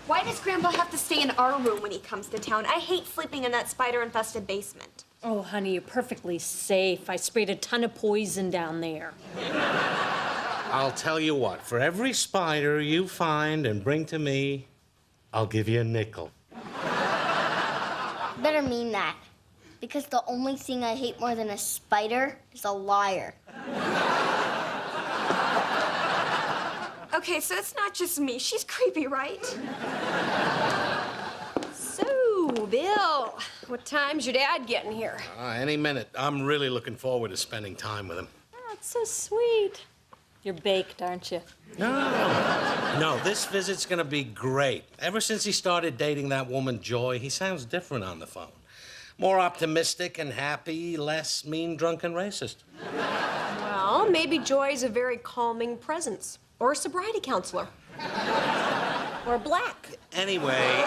Why does Grandpa have to stay in our room when he comes to town? I hate sleeping in that spider-infested basement. Oh, honey, you're perfectly safe. I sprayed a ton of poison down there. I'll tell you what, for every spider you find and bring to me, I'll give you a nickel. Better mean that. Because the only thing I hate more than a spider is a liar. Okay, so it's not just me. She's creepy, right? So, Bill, what time's your dad getting here? Any minute. I'm really looking forward to spending time with him. Oh, it's so sweet. You're baked, aren't you? No, this visit's gonna be great. Ever since he started dating that woman, Joy, he sounds different on the phone. More optimistic and happy, less mean, drunken racist. Well, maybe Joy's a very calming presence. Or a sobriety counselor. Or black. Anyway,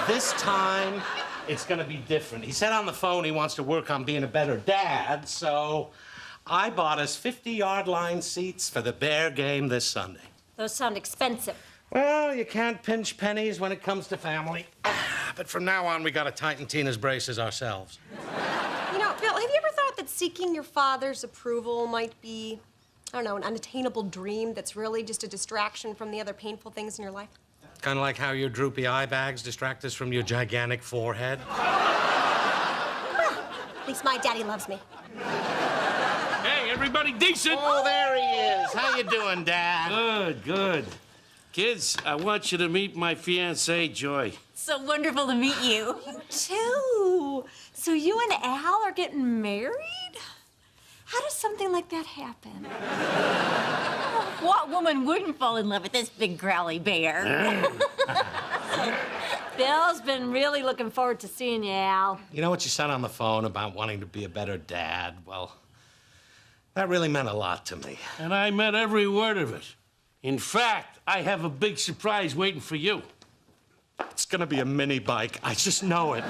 this time, it's gonna be different. He said on the phone he wants to work on being a better dad, so I bought us 50-yard line seats for the Bear game this Sunday. Those sound expensive. Well, you can't pinch pennies when it comes to family. But from now on, we gotta tighten Tina's braces ourselves. You know, Bill, have you ever thought that seeking your father's approval might be, I don't know, an unattainable dream that's really just a distraction from the other painful things in your life? Kind of like how your droopy eye bags distract us from your gigantic forehead. Well, at least my daddy loves me. Hey, everybody decent? Oh, there he is. How you doing, Dad? Good, good. Kids, I want you to meet my fiancée, Joy. So wonderful to meet you. You too. So you and Al are getting married? How does something like that happen? What woman wouldn't fall in love with this big growly bear? Bill's been really looking forward to seeing you, Al. You know what you said on the phone about wanting to be a better dad? Well, that really meant a lot to me. And I meant every word of it. In fact, I have a big surprise waiting for you. It's gonna be a mini bike. I just know it.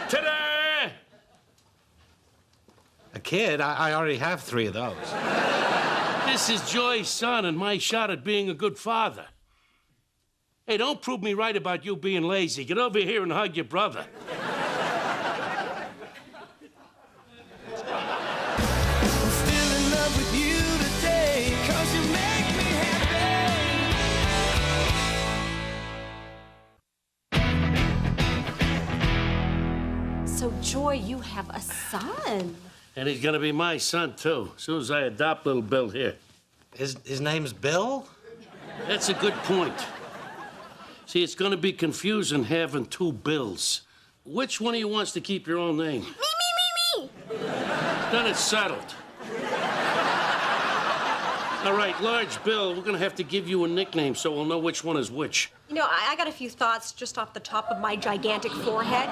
Ta-da! A kid? I already have 3 of those. This is Joy's son and my shot at being a good father. Hey, don't prove me right about you being lazy. Get over here and hug your brother. So, Joy, you have a son. And he's gonna be my son, too, as soon as I adopt little Bill here. His name's Bill? That's a good point. See, it's gonna be confusing having 2 Bills. Which one of you wants to keep your own name? Me. Then it's settled. All right, Large Bill, we're gonna have to give you a nickname so we'll know which one is which. You know, I got a few thoughts just off the top of my gigantic forehead.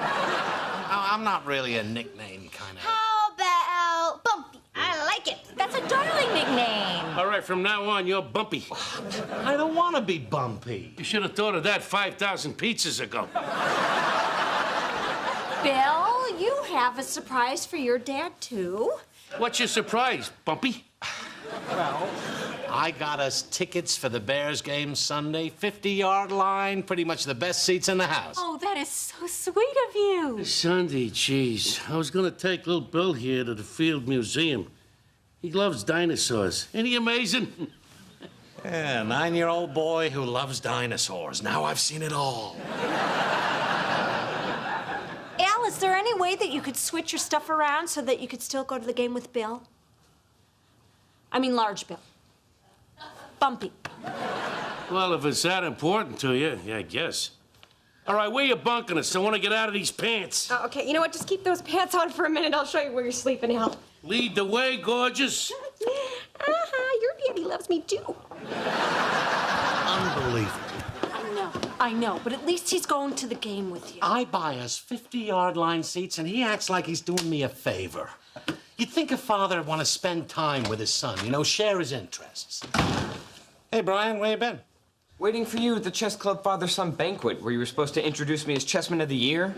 I'm not really a nickname kind of. How about Bumpy? I like it. That's a darling nickname. All right, from now on, you're Bumpy. I don't want to be bumpy. You should have thought of that 5,000 pizzas ago. Bill, you have a surprise for your dad, too. What's your surprise, Bumpy? Well, I got us tickets for the Bears game Sunday, 50-yard line, pretty much the best seats in the house. Oh, that is so sweet of you. Sunday, geez. I was gonna take little Bill here to the Field Museum. He loves dinosaurs. Ain't he amazing? Yeah, 9-year-old boy who loves dinosaurs. Now I've seen it all. Al, is there any way that you could switch your stuff around so that you could still go to the game with Bill? I mean, Large Bill. Bumpy. Well, if it's that important to you, yeah, I guess. All right, where you bunking us? I want to get out of these pants. Okay, you know what? Just keep those pants on for a minute. I'll show you where you're sleeping, Al. Lead the way, gorgeous. Your daddy loves me, too. Unbelievable. I know, but at least he's going to the game with you. I buy us 50-yard line seats, and he acts like he's doing me a favor. You'd think a father would want to spend time with his son, you know, share his interests. Hey, Brian, where you been? Waiting for you at the chess club father-son banquet where you were supposed to introduce me as chessman of the year.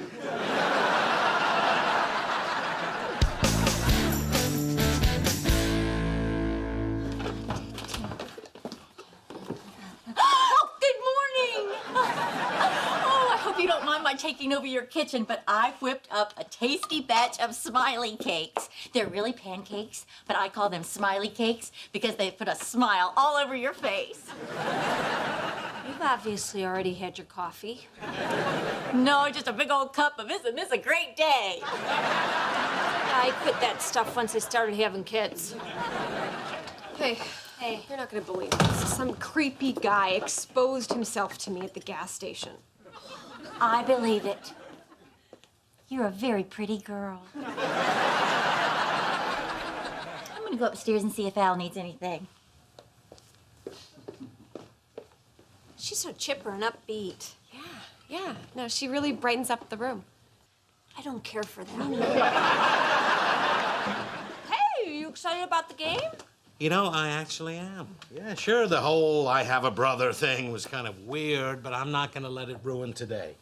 taking over your kitchen, but I've whipped up a tasty batch of smiley cakes. They're really pancakes, but I call them smiley cakes because they put a smile all over your face. You've obviously already had your coffee. No, just a big old cup of Isn't This a Great Day? I quit that stuff once I started having kids. Hey, you're not gonna believe this. Some creepy guy exposed himself to me at the gas station. I believe it. You're a very pretty girl. I'm gonna go upstairs and see if Al needs anything. She's so chipper and upbeat. Yeah. No, she really brightens up the room. I don't care for that. Hey, are you excited about the game? You know, I actually am. Yeah, sure, the whole I have a brother thing was kind of weird, but I'm not gonna let it ruin today.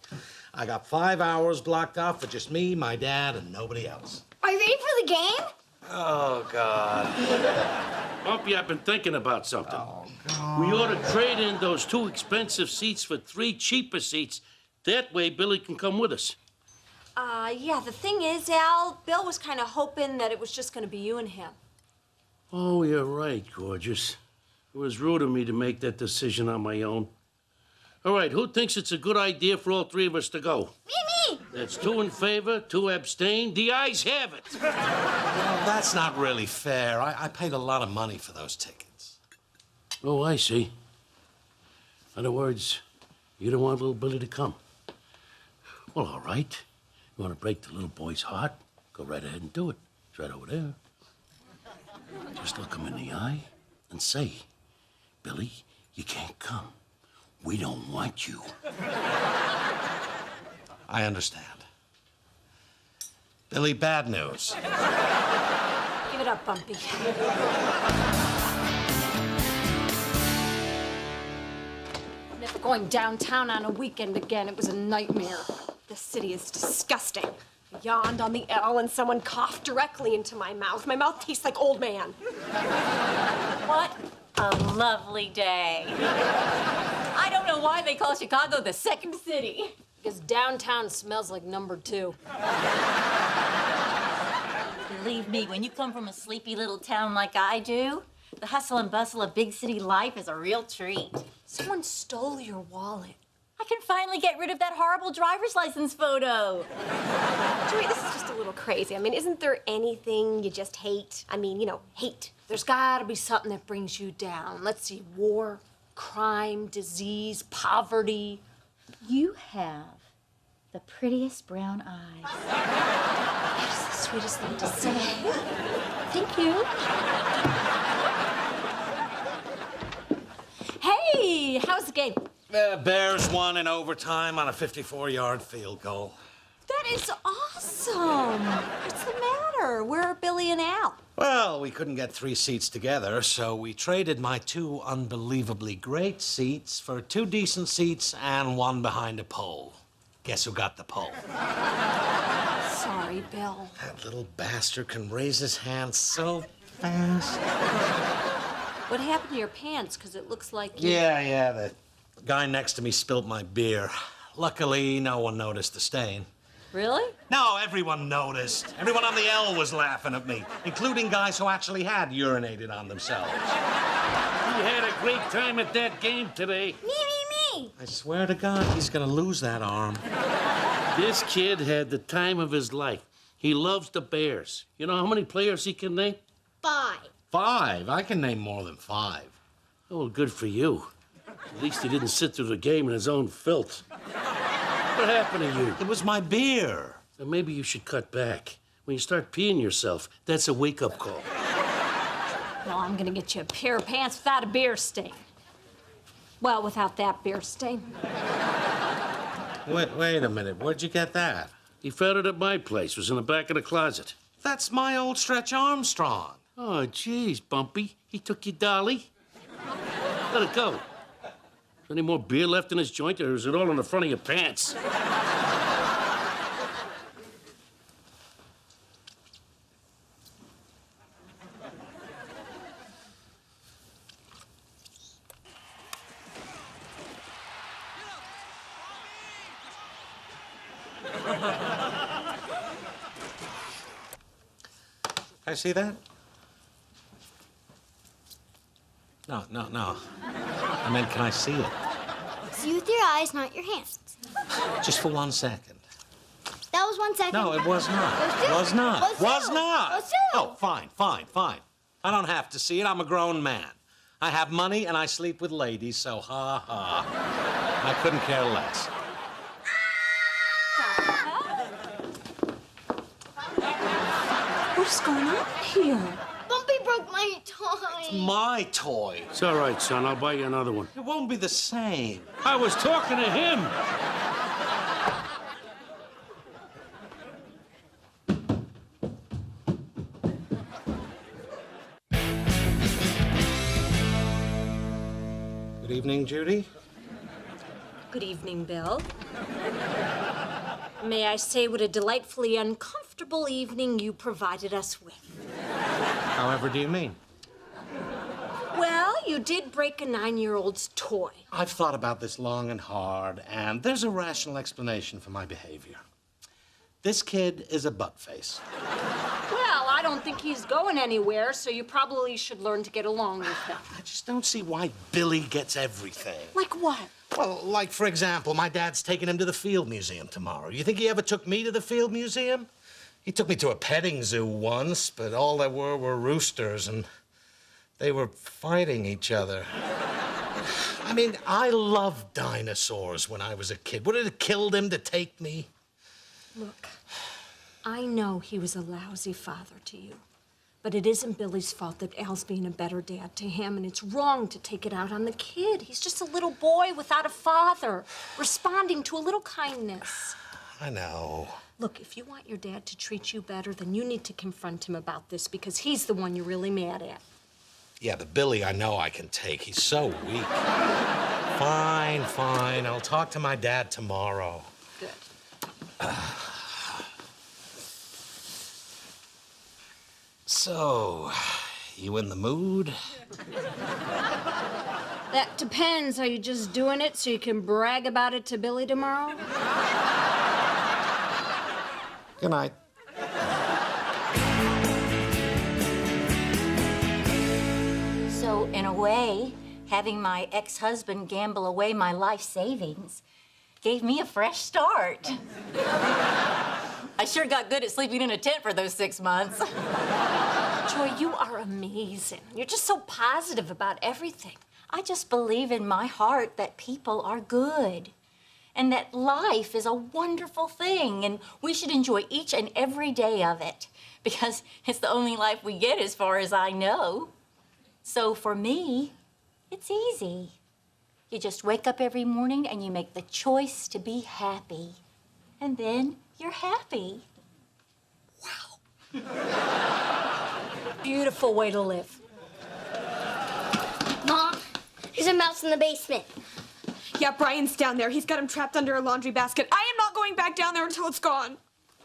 I got 5 hours blocked off for just me, my dad, and nobody else. Are you ready for the game? Oh, God. Bumpy, I've been thinking about something. Oh, God. We ought to trade in those 2 expensive seats for 3 cheaper seats. That way, Billy can come with us. Yeah, the thing is, Al, Bill was kind of hoping that it was just going to be you and him. Oh, you're right, gorgeous. It was rude of me to make that decision on my own. All right, who thinks it's a good idea for all 3 of us to go? Me! That's 2 in favor, 2 abstain. The ayes have it. Well, that's not really fair. I paid a lot of money for those tickets. Oh, I see. In other words, you don't want little Billy to come. Well, all right. You want to break the little boy's heart? Go right ahead and do it. It's right over there. Just look him in the eye and say, Billy, you can't come. We don't want you. I understand. Billy, bad news. Give it up, Bumpy. Never going downtown on a weekend again. It was a nightmare. This city is disgusting. I yawned on the L and someone coughed directly into my mouth. My mouth tastes like old man. What a lovely day. I don't know why they call Chicago the second city. Because downtown smells like number 2. Believe me, when you come from a sleepy little town like I do, the hustle and bustle of big city life is a real treat. Someone stole your wallet. I can finally get rid of that horrible driver's license photo. Joey, this is just a little crazy. I mean, isn't there anything you just hate? I mean, hate. There's gotta be something that brings you down. Let's see, war, crime, disease, poverty. You have the prettiest brown eyes. That's the sweetest thing to say. Thank you. Hey, how's the game? Bears won in overtime on a 54-yard field goal. That is awesome. What's the matter? Where are Billy and Al? Well, we couldn't get 3 seats together, so we traded my 2 unbelievably great seats for 2 decent seats and 1 behind a pole. Guess who got the pole? Sorry, Bill. That little bastard can raise his hand so fast. What happened to your pants? Because it looks like you... Yeah, the guy next to me spilled my beer. Luckily, no one noticed the stain. Really? No, everyone noticed. Everyone on the L was laughing at me, including guys who actually had urinated on themselves. We had a great time at that game today. Me! I swear to God, he's gonna lose that arm. This kid had the time of his life. He loves the Bears. You know how many players he can name? 5. 5? I can name more than 5. Oh, good for you. At least he didn't sit through the game in his own filth. What happened to you? It was my beer. Then maybe you should cut back. When you start peeing yourself, that's a wake-up call. Well, I'm gonna get you a pair of pants without a beer stain. Well, without that beer stain. Wait a minute. Where'd you get that? He found it at my place. It was in the back of the closet. That's my old Stretch Armstrong. Oh, geez, Bumpy. He took your dolly. Let it go. Is there any more beer left in his joint, or is it all in the front of your pants? I see that? No. I meant, can I see it? See with your eyes, not your hands. Just for 1 second. That was 1 second. No, it was not. Was two. Was not. Was two. not. Was two. Oh, fine. I don't have to see it. I'm a grown man. I have money and I sleep with ladies, so ha ha. I couldn't care less. What's going on here? Bumpy broke my toy. My toy. It's all right, son. I'll buy you another one. It won't be the same. I was talking to him. Good evening, Judy. Good evening, Bill. May I say what a delightfully uncomfortable evening you provided us with? However do you mean? Well, you did break a 9-year-old's toy. I've thought about this long and hard, and there's a rational explanation for my behavior. This kid is a buttface. Well, I don't think he's going anywhere, so you probably should learn to get along with him. I just don't see why Billy gets everything. Like what? Well, like, for example, my dad's taking him to the Field Museum tomorrow. You think he ever took me to the Field Museum? He took me to a petting zoo once, but all there were roosters, and they were fighting each other. I mean, I loved dinosaurs when I was a kid. Would it have killed him to take me? Look, I know he was a lousy father to you, but it isn't Billy's fault that Al's being a better dad to him, and it's wrong to take it out on the kid. He's just a little boy without a father, responding to a little kindness. I know. Look, if you want your dad to treat you better, then you need to confront him about this, because he's the one you're really mad at. Yeah, but Billy, I know I can take. He's so weak. Fine. I'll talk to my dad tomorrow. Good. So, you in the mood? That depends. Are you just doing it so you can brag about it to Billy tomorrow? Good night. So, in a way, having my ex-husband gamble away my life savings gave me a fresh start. I sure got good at sleeping in a tent for those 6 months. Joy, you are amazing. You're just so positive about everything. I just believe in my heart that people are good and that life is a wonderful thing and we should enjoy each and every day of it because it's the only life we get as far as I know. So for me, it's easy. You just wake up every morning and you make the choice to be happy. And then you're happy. Wow. Beautiful way to live. Mom, there's a mouse in the basement. Yeah, Brian's down there. He's got him trapped under a laundry basket. I am not going back down there until it's gone.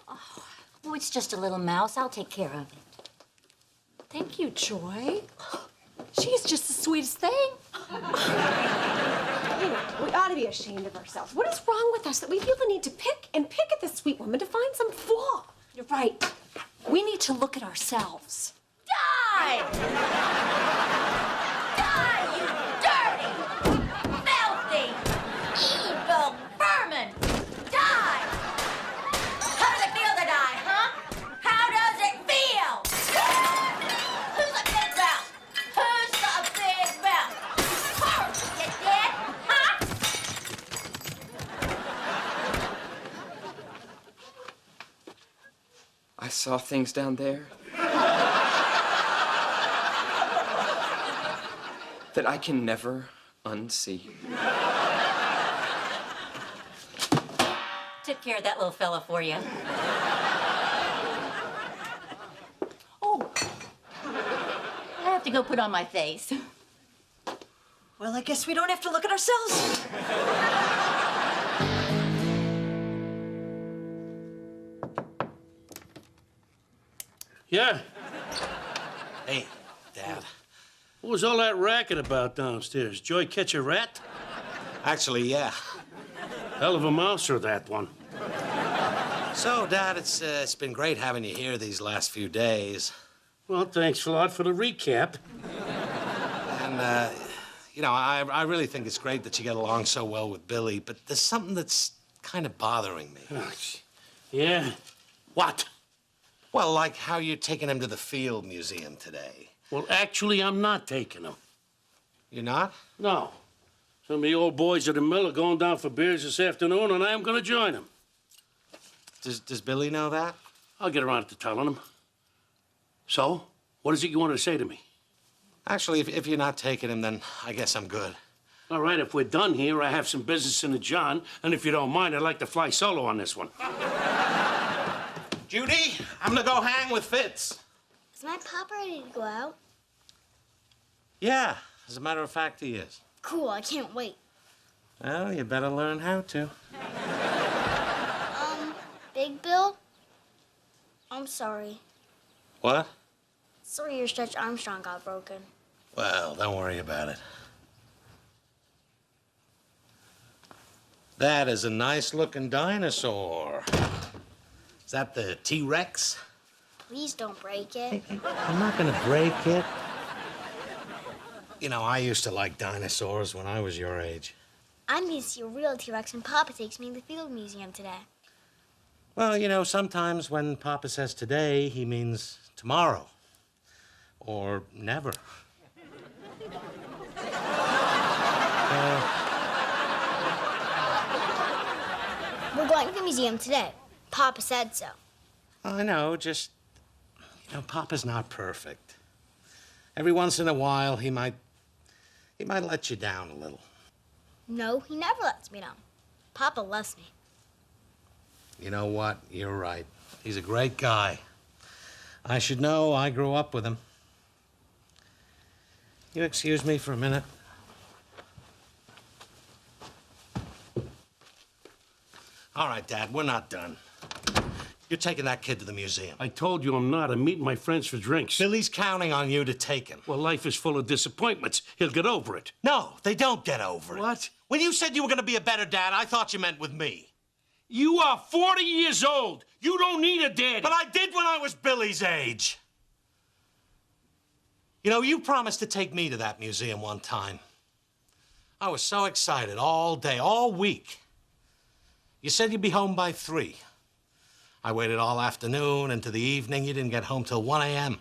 Oh, it's just a little mouse. I'll take care of it. Thank you, Joy. She's just the sweetest thing. You know, we ought to be ashamed of ourselves. What is wrong with us that we feel the need to pick at this sweet woman to find some flaw? You're right. We need to look at ourselves. Die! Die, you dirty, filthy, evil vermin! Die! How does it feel to die, huh? How does it feel? Who's a big mouth? Who's the big mouth? You dead, huh? I saw things down there that I can never unsee. Took care of that little fella for you. Oh, I have to go put on my face. Well, I guess we don't have to look at ourselves. Yeah? Hey, Dad. What was all that racket about downstairs? Joy catch a rat? Actually, yeah. Hell of a mouser, that one. So, Dad, it's been great having you here these last few days. Well, thanks a lot for the recap. And, you know, I really think it's great that you get along so well with Billy, but there's something that's kind of bothering me. Yeah? What? Well, like how you're taking him to the Field Museum today. Well, actually, I'm not taking him. You're not? No. Some of the old boys at the mill are going down for beers this afternoon, and I'm going to join them. Does Billy know that? I'll get around to telling him. So, what is it you wanted to say to me? Actually, if you're not taking him, then I guess I'm good. All right, if we're done here, I have some business in the John, and if you don't mind, I'd like to fly solo on this one. Judy, I'm gonna go hang with Fitz. Is my papa ready to go out? Yeah, as a matter of fact, he is. Cool, I can't wait. Well, you better learn how to. Big Bill? I'm sorry. What? Sorry your Stretch Armstrong got broken. Well, don't worry about it. That is a nice-looking dinosaur. Is that the T-Rex? Please don't break it. I'm not gonna break it. You know, I used to like dinosaurs when I was your age. I need to see a real T-Rex and Papa takes me to the Field Museum today. Well, you know, sometimes when Papa says today, he means tomorrow. Or never. We're going to the museum today. Papa said so. I know, just, you know, Papa's not perfect. Every once in a while, he might let you down a little. No, he never lets me down. Papa loves me. You know what? You're right. He's a great guy. I should know. I grew up with him. You excuse me for a minute? All right, Dad, we're not done. You're taking that kid to the museum. I told you I'm not. I'm meeting my friends for drinks. Billy's counting on you to take him. Well, life is full of disappointments. He'll get over it. No, they don't get over it. What? When you said you were going to be a better dad, I thought you meant with me. You are 40 years old. You don't need a daddy. But I did when I was Billy's age. You know, you promised to take me to that museum one time. I was so excited all day, all week. You said you'd be home by 3. I waited all afternoon into the evening. You didn't get home till 1 a.m.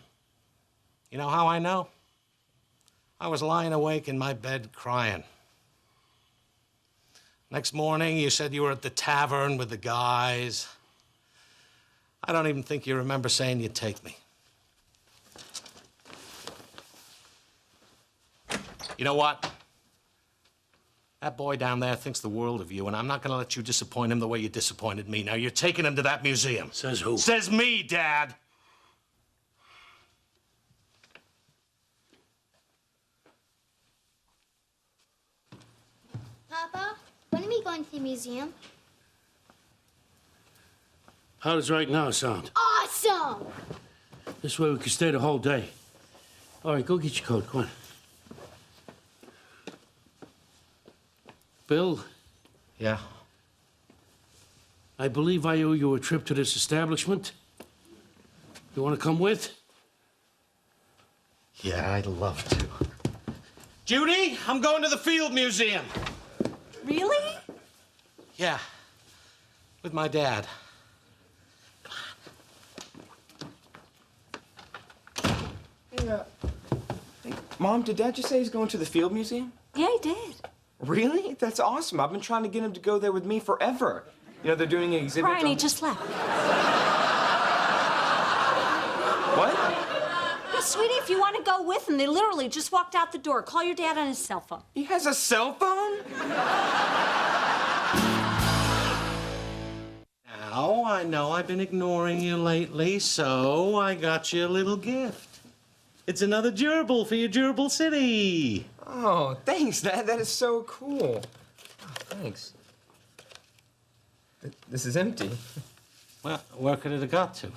You know how I know? I was lying awake in my bed crying. Next morning, you said you were at the tavern with the guys. I don't even think you remember saying you'd take me. You know what? That boy down there thinks the world of you, and I'm not going to let you disappoint him the way you disappointed me. Now, you're taking him to that museum. Says who? Says me, Dad. Papa, when are we going to the museum? How does right now sound? Awesome! This way we can stay the whole day. All right, go get your coat. Come on. Bill? Yeah? I believe I owe you a trip to this establishment. You want to come with? Yeah, I'd love to. Judy, I'm going to the Field Museum. Really? Yeah, with my dad. Hey, Mom, did Dad just say he's going to the Field Museum? Yeah, he did. Really? That's awesome. I've been trying to get him to go there with me forever. You know, they're doing an exhibit. Brian, he just left. What? Yeah, sweetie, if you want to go with him, they literally just walked out the door. Call your dad on his cell phone. He has a cell phone? Now, I know I've been ignoring you lately, so I got you a little gift. It's another gerbil for your gerbil city. Oh, thanks, Dad. That is so cool. Oh, thanks. This is empty. Well, where could it have got to?